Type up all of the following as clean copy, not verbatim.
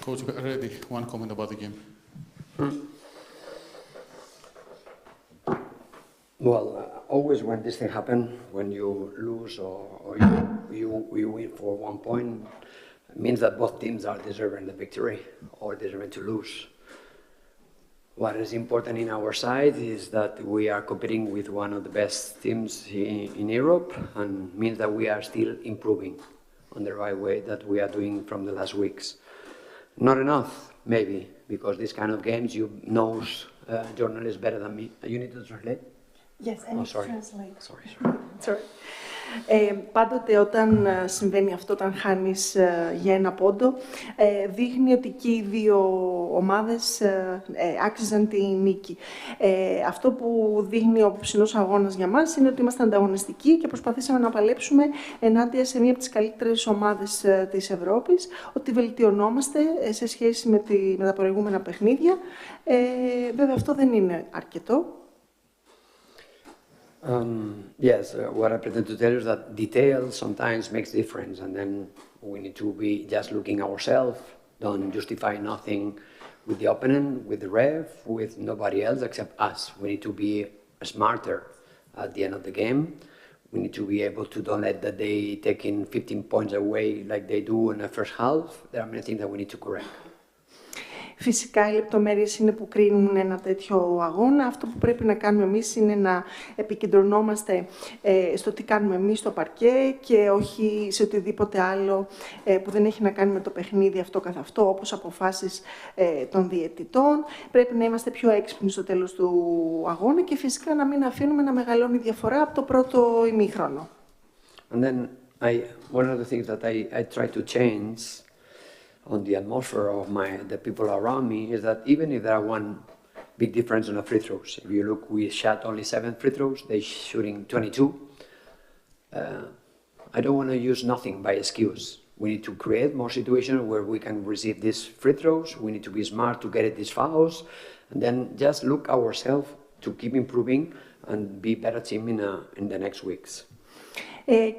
Coach, already one comment about the game. Well, always when this thing happens, when you lose or you win for 1 point, it means that both teams are deserving the victory or deserving to lose. What is important in our side is that we are competing with one of the best teams in Europe, and means that we are still improving on the right way that we are doing from the last weeks. Not enough, maybe, because this kind of games you know journalists better than me. You need to translate? Yes, I need to translate. Sorry. Πάντοτε όταν συμβαίνει αυτό, όταν χάνεις για 1 πόντο, δείχνει ότι και οι δύο ομάδες άξιζαν τη νίκη. Αυτό που δείχνει ο απόψινός αγώνας για μας είναι ότι είμαστε ανταγωνιστικοί και προσπαθήσαμε να παλέψουμε ενάντια σε μία από τις καλύτερες ομάδες της Ευρώπης, ότι βελτιωνόμαστε σε σχέση με τα προηγούμενα παιχνίδια. Βέβαια αυτό δεν είναι αρκετό. Yes, what I pretend to tell you is that details sometimes makes difference, and then we need to be just looking ourselves, don't justify nothing with the opponent, with the ref, with nobody else except us. We need to be smarter at the end of the game. We need to be able to don't let that they take in 15 points away like they do in the first half. There are many things that we need to correct. Φυσικά οι λεπτομέρειες είναι που κρίνουν ένα τέτοιο αγώνα. Αυτό που πρέπει να κάνουμε εμείς είναι να επικεντρωνόμαστε στο τι κάνουμε εμείς στο παρκέ και όχι σε οτιδήποτε άλλο που δεν έχει να κάνει με το παιχνίδι αυτό καθ' αυτό, όπως αποφάσεις των διαιτητών. Πρέπει να είμαστε πιο έξυπνοι στο τέλος του αγώνα και φυσικά να μην αφήνουμε να μεγαλώνει η διαφορά από το πρώτο ημίχρονο. And then one of the things that I try to change on the atmosphere of the people around me is that even if there are one big difference on the free throws, if you look, we shot only 7 free throws, they shooting 22. I don't want to use nothing by excuse. We need to create more situations where we can receive these free throws. We need to be smart to get at these fouls, and then just look ourselves to keep improving and be better team in the next weeks.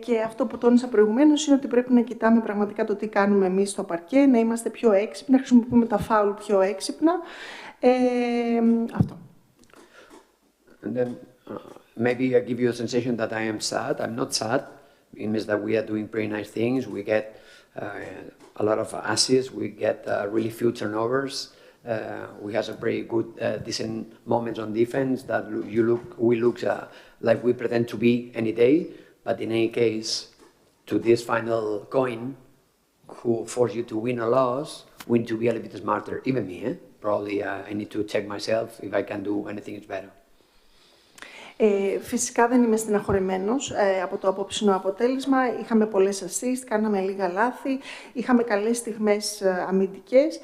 Και αυτό που τόνισα προηγουμένως είναι ότι πρέπει να κοιτάμε πραγματικά το τι κάνουμε εμείς στο παρκέ, να είμαστε πιο έξυπνοι, να χρησιμοποιούμε τα φάουλ πιο έξυπνα. Αυτό. And then maybe I give you a sensation that I am sad. I'm not sad. It means that we are doing pretty nice things. We get a lot of assists. We get really few turnovers. We have a very good, decent moments on defense that we look like we pretend to be any day. But in any case, to this final coin, who force you to win or lose, we need to be a little bit smarter. Even me, probably I need to check myself if I can do anything better. Φυσικά δεν είμαι στεναχωρημένος από το απόψινο αποτέλεσμα. Είχαμε πολλές assist, κάναμε λίγα λάθη, είχαμε καλές στιγμές αμυντικές.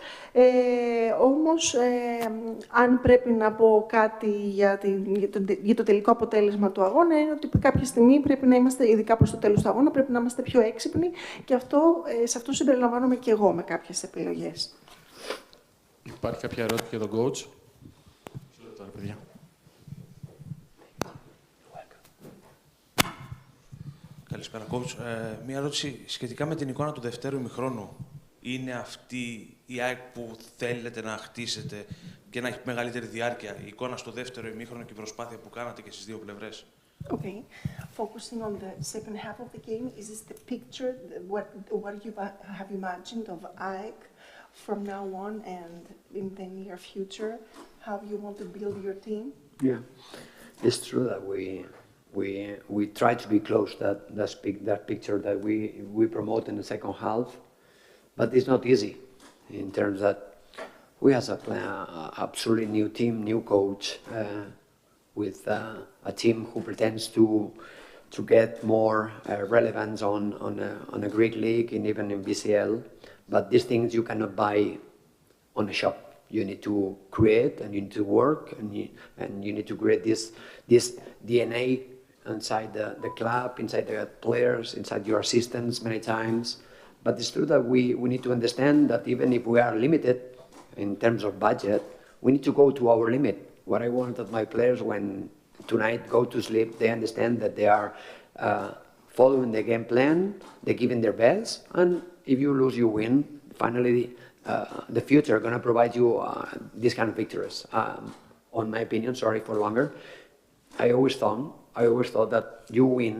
Όμως, αν πρέπει να πω κάτι για το τελικό αποτέλεσμα του αγώνα, είναι ότι κάποια στιγμή πρέπει να είμαστε, ειδικά προς το τέλος του αγώνα, πρέπει να είμαστε πιο έξυπνοι και σε αυτό συμπεριλαμβάνομαι και εγώ με κάποιες επιλογές. Υπάρχει κάποια ερώτηση για τον coach? Παιδιά. Καλησπέρα, coach. Μία ερώτηση σχετικά με την εικόνα του δευτέρου ημιχρόνου. Είναι αυτή η ΑΕΚ που θέλετε να χτίσετε και να έχει μεγαλύτερη διάρκεια, η εικόνα στο δεύτερο ημίχρονο και η προσπάθεια που κάνατε και στις δύο πλευρές? Okay, focusing on the second half of the game, is this the picture, what you have imagined of AEK from now on and in the near future, how you want to build your team? Yeah, it's true that we try to be close that picture that we promote in the second half, but it's not easy in terms that we have a absolutely new team, new coach, with a team who pretends to get more relevance on a Greek league and even in BCL, but these things you cannot buy on a shop. You need to create and you need to work and you need to create this DNA inside the club, inside the players, inside your assistants many times. But it's true that we need to understand that even if we are limited in terms of budget, we need to go to our limit. What I want that my players, when tonight go to sleep, they understand that they are following the game plan, they're giving their best, and if you lose, you win. Finally, the future going to provide you these kind of victories. On my opinion, sorry for longer, I always thought that you win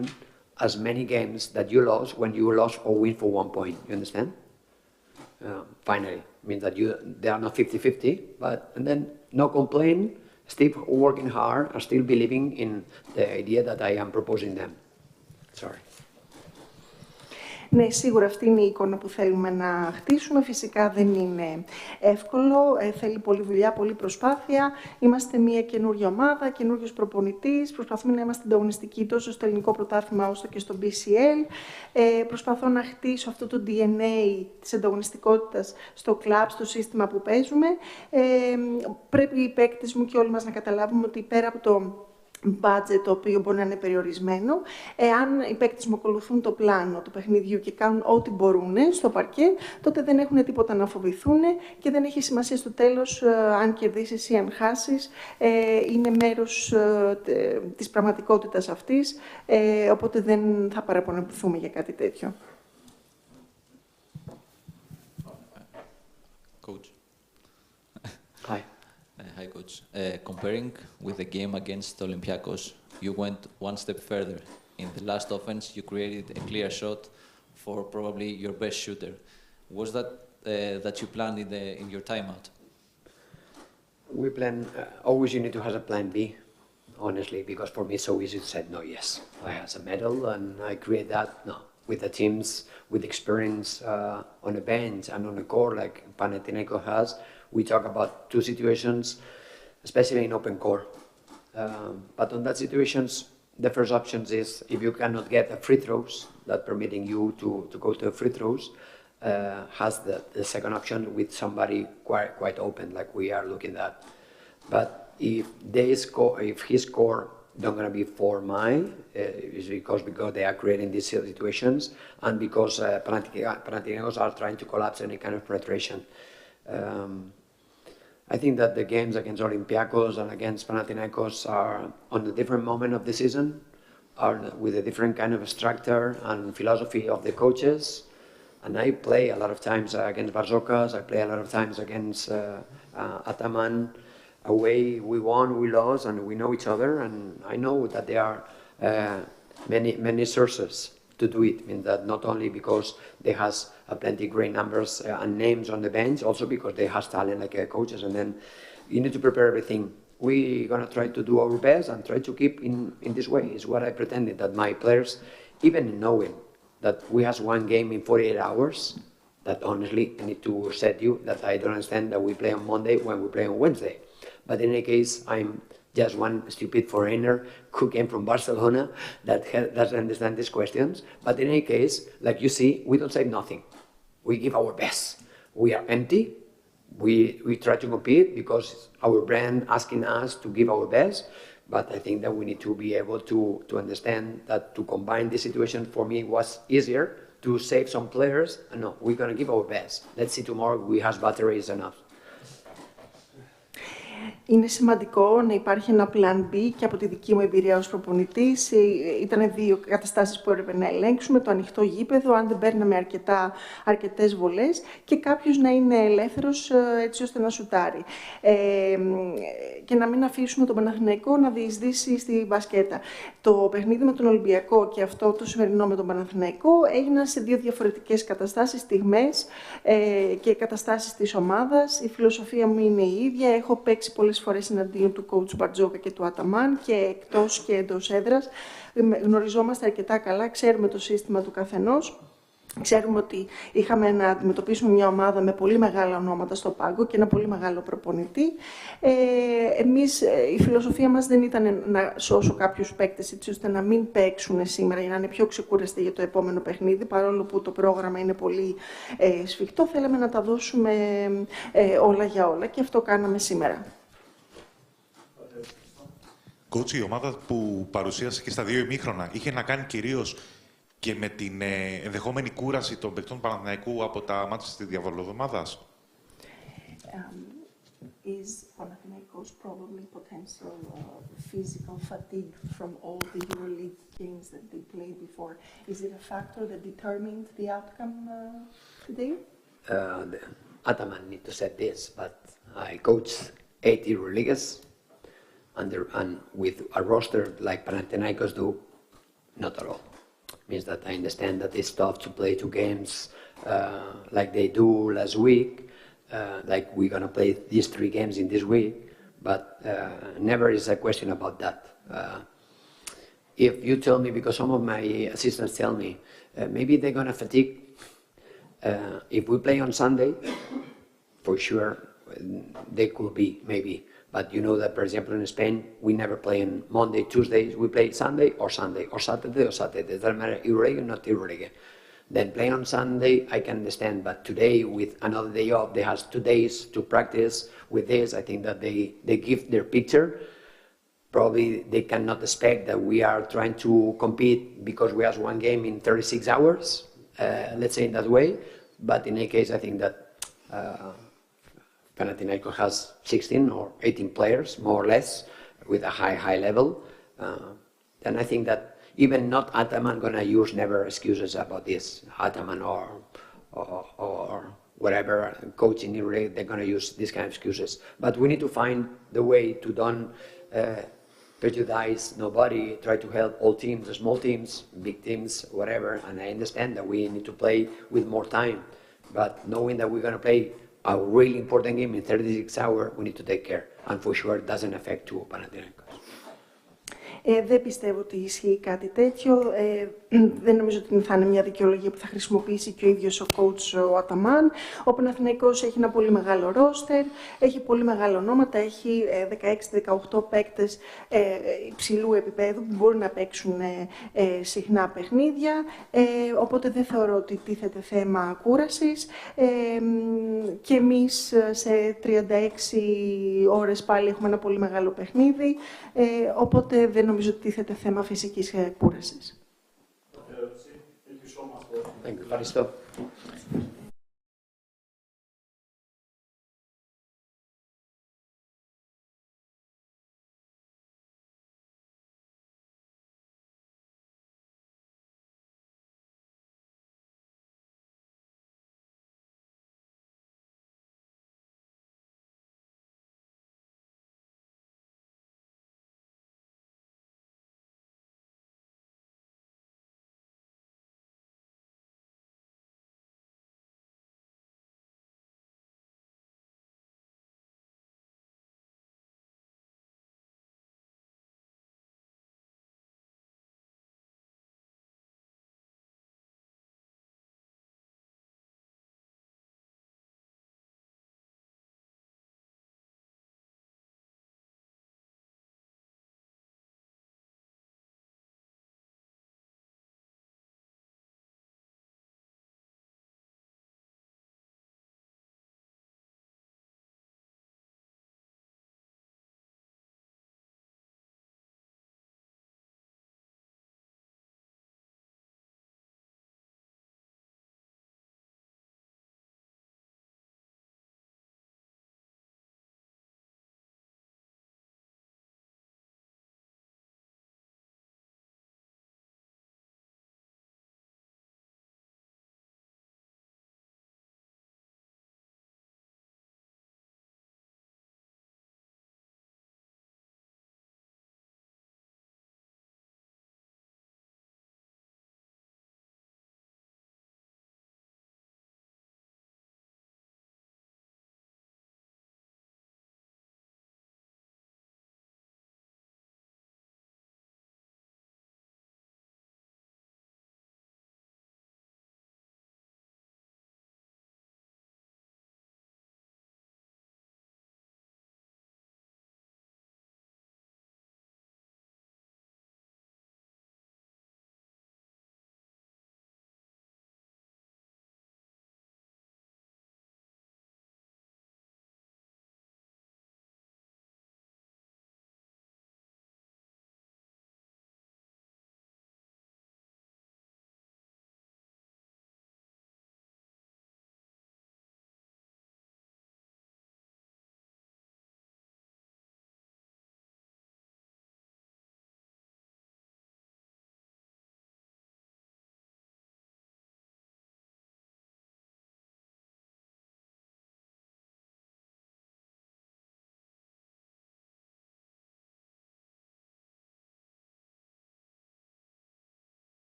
as many games that you lost when you lost or win for 1 point. You understand? Finally, means that they are not 50-50, and then no complaint, still working hard, and still believing in the idea that I am proposing them. Sorry. Ναι, σίγουρα αυτή είναι η εικόνα που θέλουμε να χτίσουμε. Φυσικά δεν είναι εύκολο, θέλει πολλή δουλειά, πολλή προσπάθεια. Είμαστε μια καινούργια ομάδα, καινούριος προπονητής. Προσπαθούμε να είμαστε ανταγωνιστικοί τόσο στο ελληνικό πρωτάθλημα όσο και στο BCL. Προσπαθώ να χτίσω αυτό το DNA της ανταγωνιστικότητας στο κλαμπ, στο σύστημα που παίζουμε. Πρέπει οι παίκτες μου και όλοι μας να καταλάβουμε ότι πέρα από το budget το οποίο μπορεί να είναι περιορισμένο. Εάν οι παίκτες μου ακολουθούν το πλάνο του παιχνιδιού και κάνουν ό,τι μπορούν στο παρκέ, τότε δεν έχουν τίποτα να φοβηθούν και δεν έχει σημασία στο τέλος αν κερδίσεις ή αν χάσεις. Είναι μέρος της πραγματικότητας αυτής, οπότε δεν θα παραπονεθούμε για κάτι τέτοιο. Coach. Hi. Hi, Coach. Comparing with the game against Olympiacos, you went one step further. In the last offense, you created a clear shot for probably your best shooter. Was that you planned in your timeout? We plan, always you need to have a plan B, honestly, because for me it's so easy to say, no, yes, I have a medal and I create that. No, with the teams, with experience on the bench and on the court like Panathinaikos has, we talk about two situations, especially in open court. But on that situations, the first option is if you cannot get the free throws, that permitting you to go to the free throws, has the second option with somebody quite open, like we are looking at. But if he score don't gonna be for mine, is because they are creating these situations and because Panathinaikos are trying to collapse any kind of penetration. I think that the games against Olympiacos and against Panathinaikos are on a different moment of the season, are with a different kind of structure and philosophy of the coaches. And I play a lot of times against Barzokas, I play a lot of times against Ataman. Away, we won, we lost, and we know each other. And I know that there are many sources to do it. I mean that not only because they has plenty great numbers and names on the bench, also because they has talent like coaches. And then you need to prepare everything. We're gonna try to do our best and try to keep in this way. Is what I pretended that my players, even knowing that we has one game in 48 hours, that honestly I need to set you that I don't understand that we play on Monday when we play on Wednesday. But in any case, I'm just one stupid foreigner who came from Barcelona that doesn't understand these questions. But in any case, like you see, we don't say nothing. We give our best. We are empty. We try to compete because our brand asking us to give our best. But I think that we need to be able to understand that to combine this situation for me was easier to save some players. And no, we're going to give our best. Let's see tomorrow we have batteries enough. Είναι σημαντικό να υπάρχει ένα plan B και από τη δική μου εμπειρία ως προπονητής. Ήταν δύο καταστάσεις που έπρεπε να ελέγξουμε, το ανοιχτό γήπεδο, αν δεν παίρναμε αρκετές βολές και κάποιος να είναι ελεύθερος έτσι ώστε να σουτάρει. Και να μην αφήσουμε τον Παναθηναϊκό να διεισδύσει στη μπασκέτα. Το παιχνίδι με τον Ολυμπιακό και αυτό το σημερινό με τον Παναθηναϊκό έγιναν σε δύο διαφορετικές καταστάσεις, στιγμές και καταστάσεις της ομάδας. Η φιλοσοφία μου είναι η ίδια. Έχω παίξει πολλές φορές εναντίον του coach Μπαρτζόκα και του Αταμάν και εκτός και εντός έδρας. Γνωριζόμαστε αρκετά καλά, ξέρουμε το σύστημα του καθενός. Ξέρουμε ότι είχαμε να αντιμετωπίσουμε μια ομάδα με πολύ μεγάλα ονόματα στο πάγκο και ένα πολύ μεγάλο προπονητή. Εμείς, η φιλοσοφία μας δεν ήταν να σώσω κάποιους παίκτες έτσι ώστε να μην παίξουν σήμερα για να είναι πιο ξεκούραστοι για το επόμενο παιχνίδι, παρόλο που το πρόγραμμα είναι πολύ σφιχτό. Θέλαμε να τα δώσουμε όλα για όλα και αυτό κάναμε σήμερα. Coach, η ομάδα που παρουσίασε και στα δύο ημίχρονα είχε να κάνει κυρίως και με την ενδεχόμενη κούραση των παικτών Παναθηναϊκού από τα μάτια της διαβολοβδομάδας. Is Panathinaikos probably potential physical fatigue from all the EuroLeague games that they played before? Is it a factor that determined the outcome today? Ataman need to set this, but I coached 8 EuroLeagues, and with a roster like Panathinaikos do, not at all. Means that I understand that it's tough to play 2 games like they do last week, like we're gonna play these 3 games in this week, but never is a question about that. If you tell me, because some of my assistants tell me, maybe they're gonna fatigue. If we play on Sunday, for sure, they could be, maybe. But you know that, for example, in Spain, we never play on Monday, Tuesdays. We play Sunday, or Saturday, or Saturday. It doesn't matter, EuroLeague or not EuroLeague. Then playing on Sunday, I can understand. But today, with another day off, they have 2 days to practice. With this, I think that they give their picture. Probably they cannot expect that we are trying to compete because we have 1 game in 36 hours, let's say in that way. But in any case, I think that Panathinaikos has 16 or 18 players, more or less, with a high level. And I think that even not Ataman gonna use never excuses about this. Ataman or whatever coach in EuroLeague, they're gonna use these kind of excuses. But we need to find the way to don't prejudice nobody, try to help all teams, the small teams, big teams, whatever. And I understand that we need to play with more time. But knowing that we're gonna play a really important game in 36 hours, we need to take care. And for sure, it doesn't affect to Panathinaikos. Δεν πιστεύω ότι ισχύει κάτι τέτοιο. Δεν νομίζω ότι θα είναι μια δικαιολογία που θα χρησιμοποιήσει και ο ίδιος ο coach ο Αταμάν. Ο Παναθηναϊκός έχει ένα πολύ μεγάλο ρόστερ, έχει πολύ μεγάλα ονόματα, έχει 16-18 παίκτες υψηλού επίπεδου που μπορούν να παίξουν συχνά παιχνίδια. Οπότε δεν θεωρώ ότι τίθεται θέμα κούρασης. Και εμείς σε 36 ώρες πάλι έχουμε ένα πολύ μεγάλο παιχνίδι. Οπότε δεν νομίζω ότι τίθεται θέμα φυσικής κούρασης. Ευχαριστώ.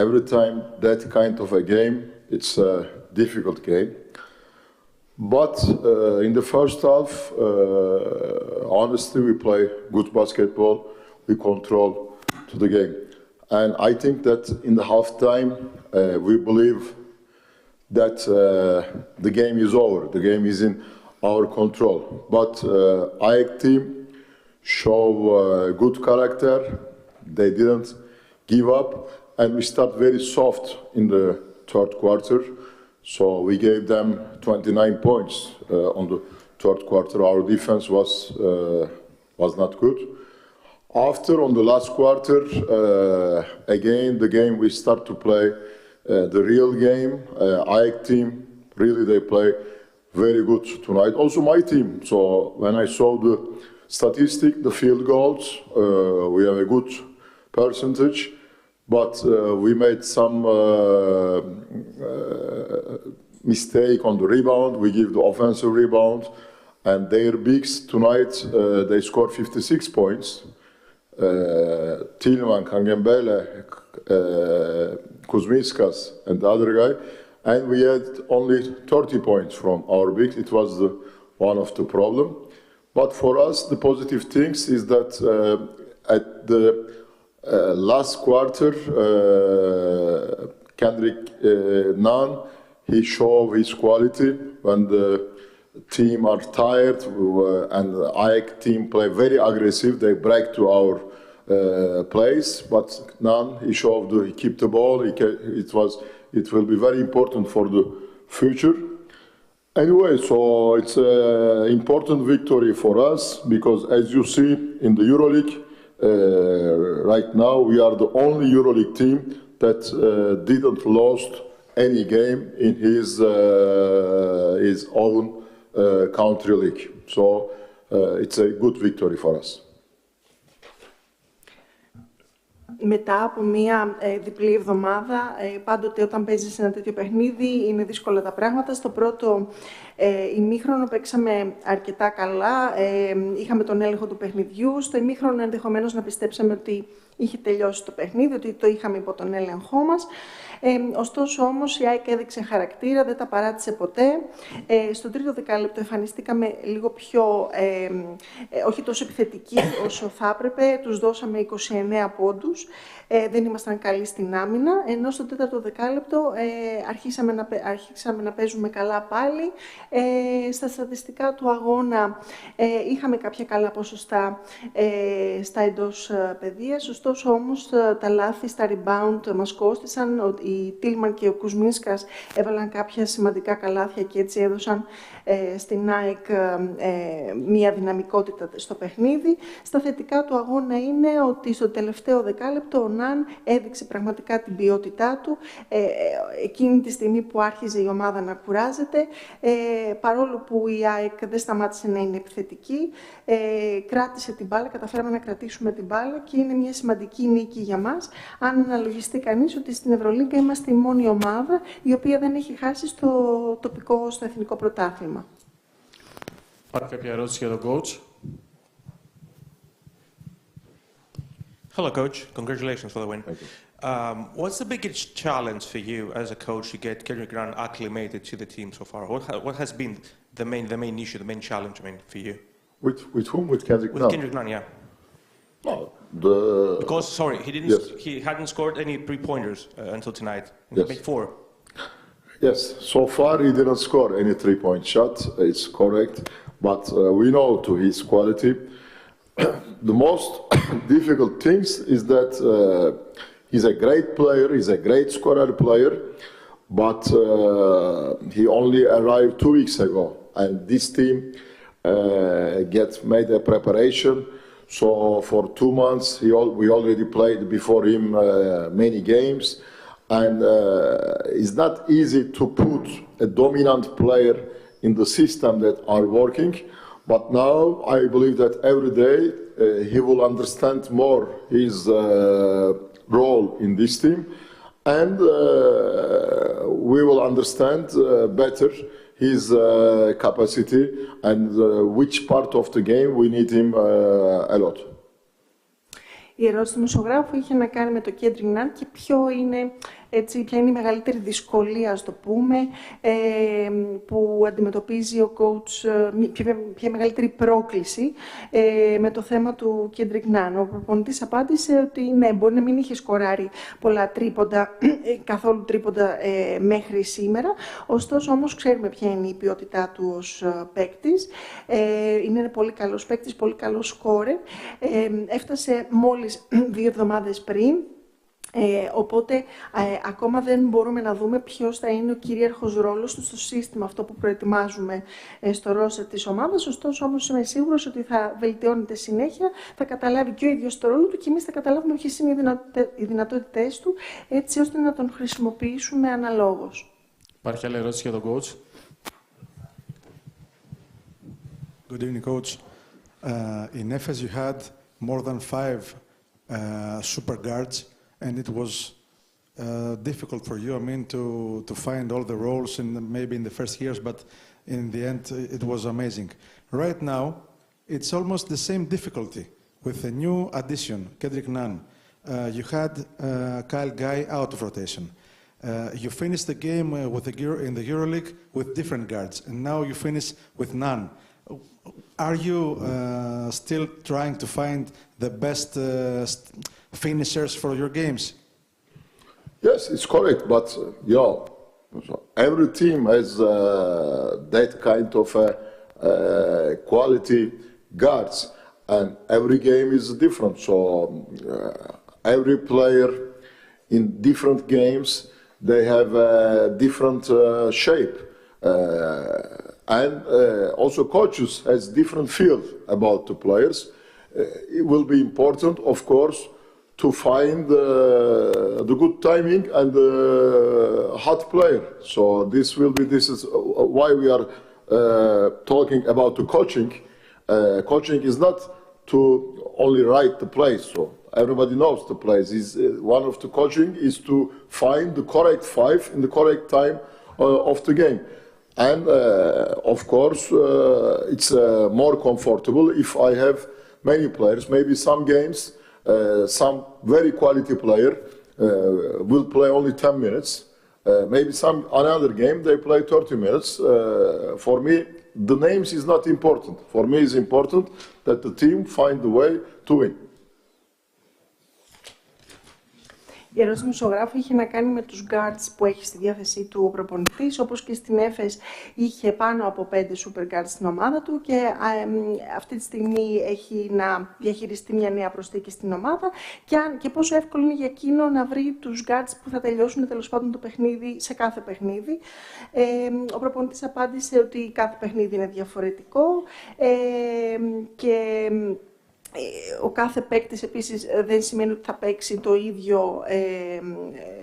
Every time that kind of a game, it's a difficult game. But in the first half, honestly, we play good basketball. We control to the game. And I think that in the halftime, we believe that the game is over. The game is in our control. But AEK team show good character. They didn't give up. And we start very soft in the third quarter. So we gave them 29 points on the third quarter. Our defense was not good. After, on the last quarter, again, the game we start to play the real game. AEK team, really they play very good tonight. Also my team. So when I saw the statistic, the field goals, we have a good percentage. But we made some mistake on the rebound. We give the offensive rebound. And their bigs tonight, they scored 56 points. Tillman, Kangembele, Kuzminskas, and the other guy. And we had only 30 points from our bigs. It was one of the problems. But for us, the positive things is that at the last quarter, Kendrick Nunn, he showed his quality when the team are tired and the AEK team play very aggressive. They break to our place, but Nunn, he showed he kept the ball. It will be very important for the future. Anyway, so it's an important victory for us because as you see in the EuroLeague, right now, we are the only EuroLeague team that didn't lost any game in his own country league. So it's a good victory for us. Μετά από μία διπλή εβδομάδα, πάντοτε όταν παίζεις ένα τέτοιο παιχνίδι είναι δύσκολα τα πράγματα. Στο πρώτο ημίχρονο παίξαμε αρκετά καλά, είχαμε τον έλεγχο του παιχνιδιού. Στο ημίχρονο ενδεχομένως να πιστέψαμε ότι είχε τελειώσει το παιχνίδι, ότι το είχαμε υπό τον έλεγχό μας. Ωστόσο όμως η ΑΕΚ έδειξε χαρακτήρα, δεν τα παράτησε ποτέ. Στο τρίτο δεκάλεπτο εμφανιστήκαμε λίγο πιο, όχι τόσο επιθετικοί όσο θα έπρεπε. Τους δώσαμε 29 πόντους, δεν ήμασταν καλοί στην άμυνα. Ενώ στο τέταρτο δεκάλεπτο αρχίσαμε να παίζουμε καλά πάλι. Στα στατιστικά του αγώνα είχαμε κάποια καλά ποσοστά στα εντός παιδείας. Ωστόσο όμως τα λάθη στα rebound μας κόστησαν. Οι Τίλμαν και ο Κουσμίνσκας έβαλαν κάποια σημαντικά καλάθια και έτσι έδωσαν στην ΑΕΚ μία δυναμικότητα στο παιχνίδι. Στα θετικά του αγώνα είναι ότι στο τελευταίο δεκάλεπτο ο Ναν έδειξε πραγματικά την ποιότητά του εκείνη τη στιγμή που άρχιζε η ομάδα να κουράζεται. Παρόλο που η ΑΕΚ δεν σταμάτησε να είναι επιθετική, κράτησε την μπάλα, καταφέραμε να κρατήσουμε την μπάλα και είναι μια σημαντική νίκη για μας. Αν αναλογιστεί κανείς ότι στην Ευρωλίγκα είμαστε η μόνη ομάδα η οποία δεν έχει χάσει στο εθνικό πρωτάθλημα. Υπάρχει κάποια ερώτηση για τον coach? Hello, coach. Congratulations for the win. What's the biggest challenge for you as a coach to get Kendrick Nunn acclimated to the team so far? What has been the main issue, the main challenge, for you? With whom? With Kendrick Nunn? With Kendrick Nunn, yeah. No, because sorry, he hadn't scored any 3-pointers until tonight. And he made 4. Yes, so far he didn't score any 3-point shot. It's correct, but we know to his quality. The most difficult things is that he's a great player, he's a great scorer player, but he only arrived 2 weeks ago, and this team made a preparation. So for 2 months, we already played before him many games, and it's not easy to put a dominant player in the system that are working. But now I believe that every day he will understand more his role in this team, and we will understand better his capacity and which part of the game we need him a lot. Η ερώτηση του δημοσιογράφου είχε να κάνει με το Kendrick Nunn και ποια είναι η μεγαλύτερη δυσκολία, ας το πούμε, που αντιμετωπίζει ο coach, ποια μεγαλύτερη πρόκληση με το θέμα του Kendrick Nunn. Ο προπονητής απάντησε ότι ναι, μπορεί να μην είχε σκοράρει πολλά τρίποντα, καθόλου τρίποντα μέχρι σήμερα, ωστόσο όμως ξέρουμε ποια είναι η ποιότητά του ως παίκτης. Είναι ένα πολύ καλός παίκτης, πολύ καλός σκόρερ. Έφτασε μόλις 2 εβδομάδες πριν, οπότε ακόμα δεν μπορούμε να δούμε ποιος θα είναι ο κυρίαρχος ρόλος του στο σύστημα αυτό που προετοιμάζουμε στο ρόστερ της ομάδας. Ωστόσο όμως είμαι σίγουρος ότι θα βελτιώνεται συνέχεια, θα καταλάβει και ο ίδιος το ρόλο του και εμείς θα καταλάβουμε ποιες είναι οι δυνατότητές του, έτσι ώστε να τον χρησιμοποιήσουμε αναλόγως. Υπάρχει άλλη ερώτηση για τον coach? Good evening, coach. In Efes you had more than 5 super guards, and it was difficult for you, I mean, to find all the roles maybe in the first years, but in the end it was amazing. Right now, it's almost the same difficulty with a new addition, Kendrick Nunn. You had Kyle Guy out of rotation. You finished the game in the EuroLeague with different guards, and now you finish with Nunn. Are you still trying to find the best finishers for your games? Yes, it's correct, but every team has that kind of quality guards, and every game is different. So every player in different games, they have a different shape. And also coaches has different feel about the players. It will be important, of course, to find the good timing and the hot player. So this is why we are talking about the coaching. Coaching is not to only write the plays. So everybody knows the plays. One of the coaching is to find the correct 5 in the correct time of the game. And of course, it's more comfortable if I have many players. Maybe some games, some very quality player will play only 10 minutes. Maybe another game, they play 30 minutes. For me, the names is not important. For me, it's important that the team find the way to win. Η ερώτηση του δημοσιογράφου είχε να κάνει με τους guards που έχει στη διάθεσή του ο προπονητής, όπως και στην Έφες είχε πάνω από 5 super guards στην ομάδα του και αυτή τη στιγμή έχει να διαχειριστεί μια νέα προσθήκη στην ομάδα και πόσο εύκολο είναι για εκείνο να βρει τους guards που θα τελειώσουν τέλος πάντων το παιχνίδι σε κάθε παιχνίδι. Ο προπονητής απάντησε ότι κάθε παιχνίδι είναι διαφορετικό και ο κάθε παίκτης επίσης δεν σημαίνει ότι θα παίξει το ίδιο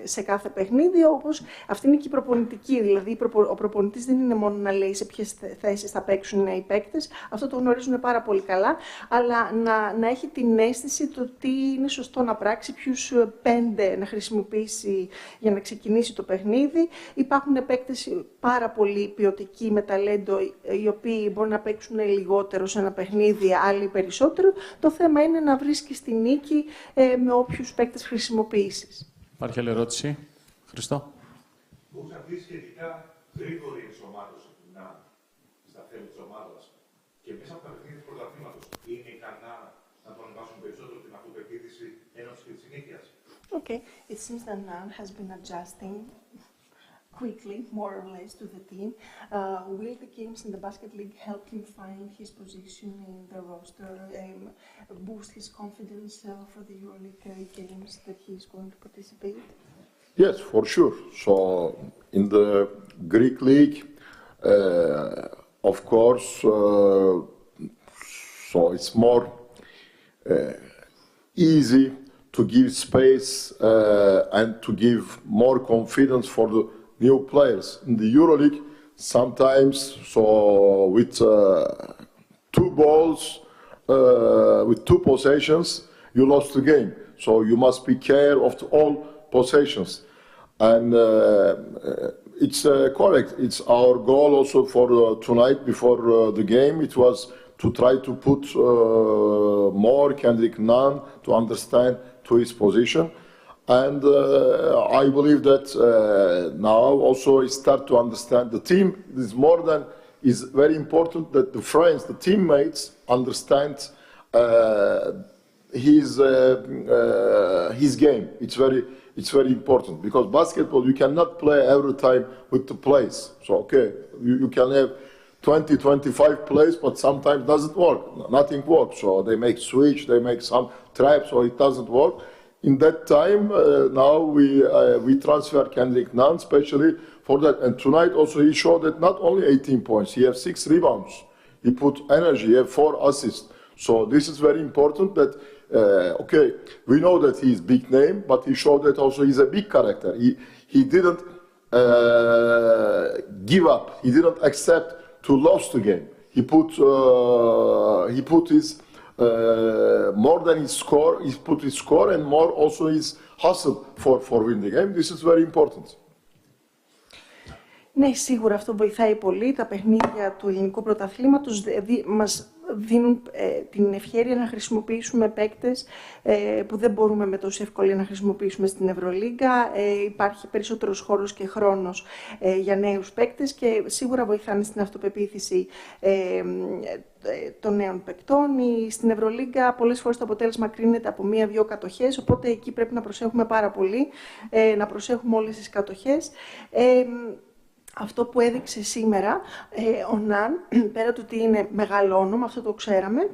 σε κάθε παιχνίδι, όπως αυτή είναι και η προπονητική. Δηλαδή, ο προπονητής δεν είναι μόνο να λέει σε ποιες θέσεις θα παίξουν οι παίκτες, αυτό το γνωρίζουν πάρα πολύ καλά, αλλά να έχει την αίσθηση το τι είναι σωστό να πράξει, ποιους 5 να χρησιμοποιήσει για να ξεκινήσει το παιχνίδι. Υπάρχουν παίκτες πάρα πολύ ποιοτικοί με ταλέντο, οι οποίοι μπορούν να παίξουν λιγότερο σε ένα παιχνίδι, άλλοι περισσότερο. Το θέμα είναι να βρίσκεις τη νίκη με όποιους παίκτες χρησιμοποιήσεις. Υπάρχει άλλη ερώτηση? Χριστό. Μπορούσε να δει σχετικά γρήγορη ενσωμάτωση στα θέλη της ομάδας και μέσα από τα παιχνίδια του πρωταθλήματος είναι ικανά να το ανεβάσουν περισσότερο την αυτοπεποίθηση ένωση και της συνήθειας. Okay, it seems that Nunn has been adjusting quickly, more or less, to the team. Will the games in the basket league help him find his position in the roster, boost his confidence for the EuroLeague games that he's going to participate? Yes, for sure. So in the Greek league, of course, so it's more easy to give space and to give more confidence for the new players. In the EuroLeague, sometimes, so with 2 balls, with 2 possessions, you lost the game. So you must be care of all possessions. And it's correct. It's our goal also for tonight before the game. It was to try to put more Kendrick Nunn to understand to his position. And I believe that now also he start to understand the team is more than, is very important that the friends, the teammates understand his game. It's very important because basketball, you cannot play every time with the plays. So, okay, you can have 20, 25 plays, but sometimes doesn't work. Nothing works. So they make switch, they make some traps, so it doesn't work. In that time, now we transfer Kendrick Nunn, especially for that. And tonight also he showed that not only 18 points, he has 6 rebounds. He put energy, he have 4 assists. So this is very important that, okay, we know that he is big name, but he showed that also he's a big character. He didn't give up. He didn't accept to lose the game. He put his more than his score. He put his score and more also his hustle for win the game. This is very important. Ναι, σίγουρα αυτό βοηθάει πολύ. Τα παιχνίδια του ελληνικού πρωταθλήματος μας δίνουν την ευκαιρία να χρησιμοποιήσουμε παίκτες που δεν μπορούμε με τόση ευκολία να χρησιμοποιήσουμε στην Ευρωλίγκα. Υπάρχει περισσότερος χώρος και χρόνος για νέους παίκτες και σίγουρα βοηθάνε στην αυτοπεποίθηση των νέων παικτών. Στην Ευρωλίγκα πολλές φορές το αποτέλεσμα κρίνεται από 1-2 κατοχές, οπότε εκεί πρέπει να προσέχουμε πάρα πολύ, να προσέχουμε όλες τις κατοχές. Αυτό που έδειξε σήμερα ο Ναν, πέρα του ότι είναι μεγάλο όνομα, αυτό το ξέραμε,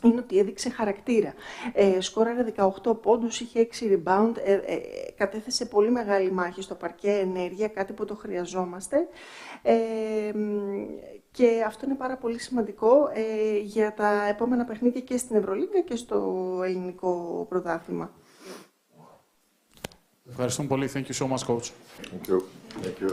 είναι ότι έδειξε χαρακτήρα. Σκόραρε 18 πόντους, είχε 6 rebound, κατέθεσε πολύ μεγάλη μάχη στο παρκέ, ενέργεια, κάτι που το χρειαζόμαστε. Και αυτό είναι πάρα πολύ σημαντικό για τα επόμενα παιχνίδια και στην Ευρωλίγκα και στο ελληνικό πρωτάθλημα. Ευχαριστούμε πολύ. Thank you so much, coach. Thank you. Thank you.